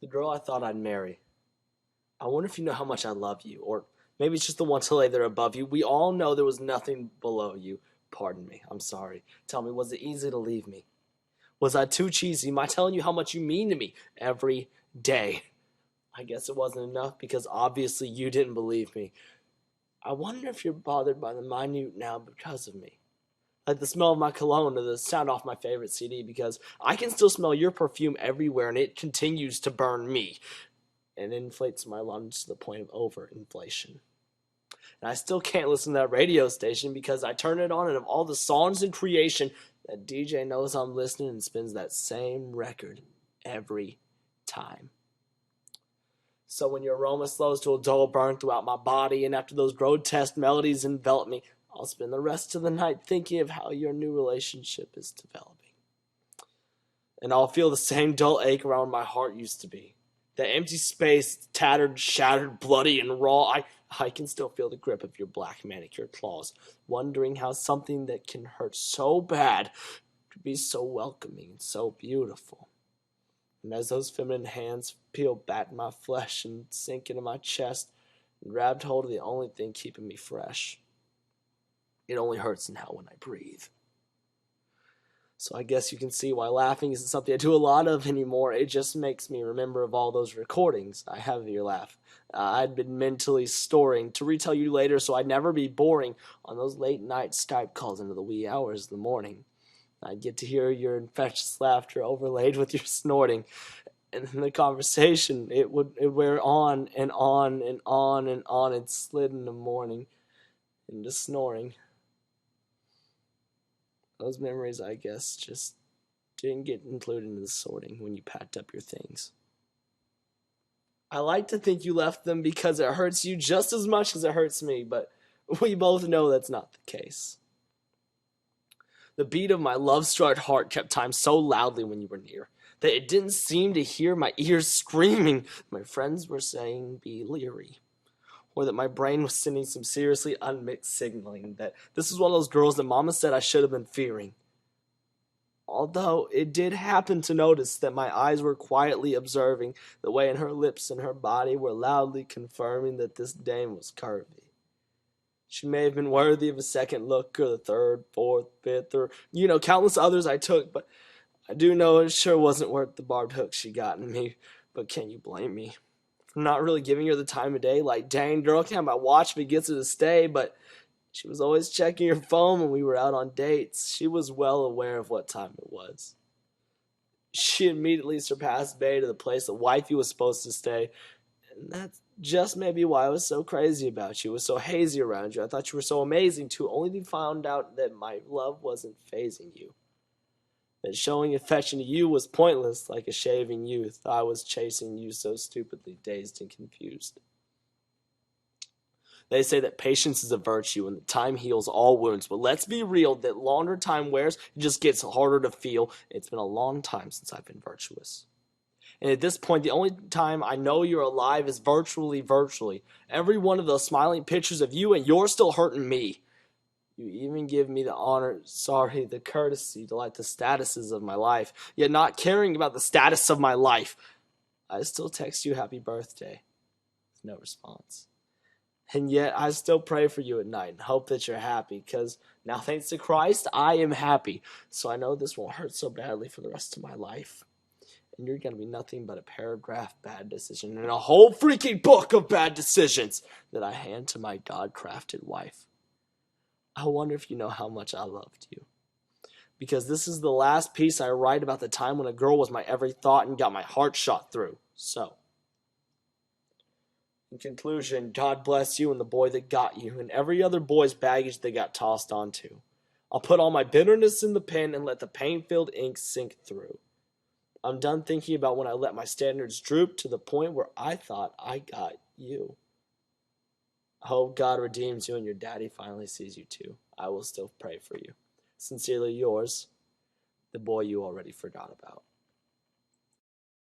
The girl I thought I'd marry. I wonder if you know how much I love you, or maybe it's just the one to lay there above you. We all know there was nothing below you. Pardon me, I'm sorry. Tell me, was it easy to leave me? Was I too cheesy? Am I telling you how much you mean to me every day? I guess it wasn't enough because obviously you didn't believe me. I wonder if you're bothered by the minute now because of me. Like the smell of my cologne or the sound off my favorite CD, because I can still smell your perfume everywhere and it continues to burn me and inflates my lungs to the point of overinflation. And I still can't listen to that radio station because I turn it on and of all the songs in creation, that DJ knows I'm listening and spins that same record every time. So when your aroma slows to a dull burn throughout my body, and after those grotesque melodies envelop me, I'll spend the rest of the night thinking of how your new relationship is developing. And I'll feel the same dull ache around my heart used to be. The empty space, tattered, shattered, bloody, and raw. I can still feel the grip of your black manicured claws, wondering how something that can hurt so bad could be so welcoming and so beautiful. And as those feminine hands peel back my flesh and sink into my chest and grabbed hold of the only thing keeping me fresh, it only hurts now when I breathe. So I guess you can see why laughing isn't something I do a lot of anymore. It just makes me remember of all those recordings I have of your laugh. I'd been mentally storing to retell you later so I'd never be boring on those late night Skype calls into the wee hours of the morning. I'd get to hear your infectious laughter overlaid with your snorting. And then the conversation, it would wear on and on and on and on. It slid in the morning into snoring. Those memories, I guess, just didn't get included in the sorting when you packed up your things. I like to think you left them because it hurts you just as much as it hurts me, but we both know that's not the case. The beat of my love-struck heart kept time so loudly when you were near that it didn't seem to hear my ears screaming. My friends were saying be leery, or that my brain was sending some seriously unmixed signaling that this was one of those girls that Mama said I should have been fearing. Although it did happen to notice that my eyes were quietly observing the way in her lips and her body were loudly confirming that this dame was curvy. She may have been worthy of a second look, or the third, fourth, fifth, or, countless others I took, but I do know it sure wasn't worth the barbed hook she got in me. But can you blame me for not really giving her the time of day? Like, dang, girl can't have my watch if it gets her to stay, but she was always checking her phone when we were out on dates. She was well aware of what time it was. She immediately surpassed Bay to the place that wifey was supposed to stay, and that's just maybe why I was so crazy about you. It was so hazy around you. I thought you were so amazing, too, only to find out that my love wasn't phasing you. That showing affection to you was pointless, like a shaving youth. I was chasing you so stupidly, dazed and confused. They say that patience is a virtue and that time heals all wounds. But let's be real, that longer time wears, it just gets harder to feel. It's been a long time since I've been virtuous. And at this point, the only time I know you're alive is virtually. Every one of those smiling pictures of you, and you're still hurting me. You even give me the courtesy to like the statuses of my life, yet not caring about the status of my life. I still text you happy birthday with no response. And yet I still pray for you at night and hope that you're happy, because now thanks to Christ, I am happy. So I know this won't hurt so badly for the rest of my life. And you're going to be nothing but a paragraph bad decision and a whole freaking book of bad decisions that I hand to my God-crafted wife. I wonder if you know how much I loved you. Because this is the last piece I write about the time when a girl was my every thought and got my heart shot through. So, in conclusion, God bless you and the boy that got you and every other boy's baggage they got tossed onto. I'll put all my bitterness in the pen and let the pain-filled ink sink through. I'm done thinking about when I let my standards droop to the point where I thought I got you. I hope God redeems you and your daddy finally sees you too. I will still pray for you. Sincerely yours, the boy you already forgot about.